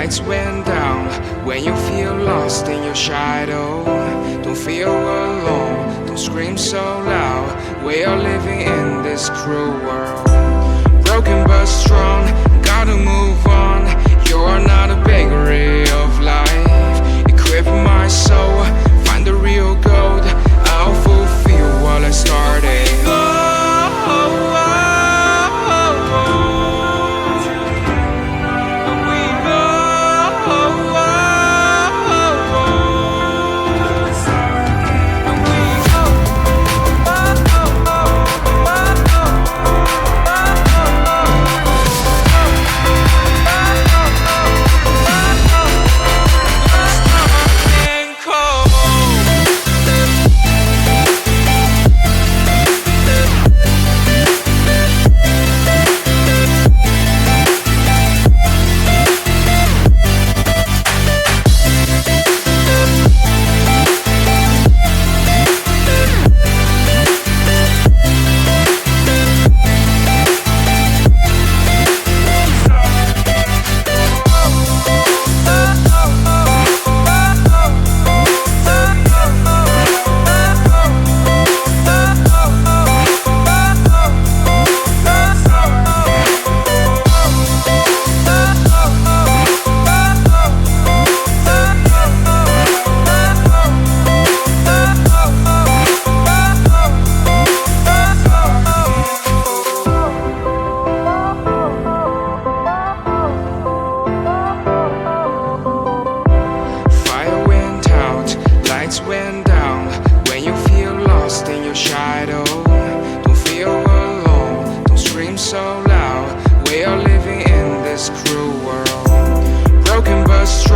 lights went down. When you feel lost in your shadow, don't feel alone, don't scream so loud. We are living in this cruel world, broken but strong, gotta move on. You're not a bakery of life, equip my soul, find the real gold. I'll fulfill what I started. Lights went down. When you feel lost in your shadow, don't feel alone, don't scream so loud. We are living in this cruel world, broken but strong.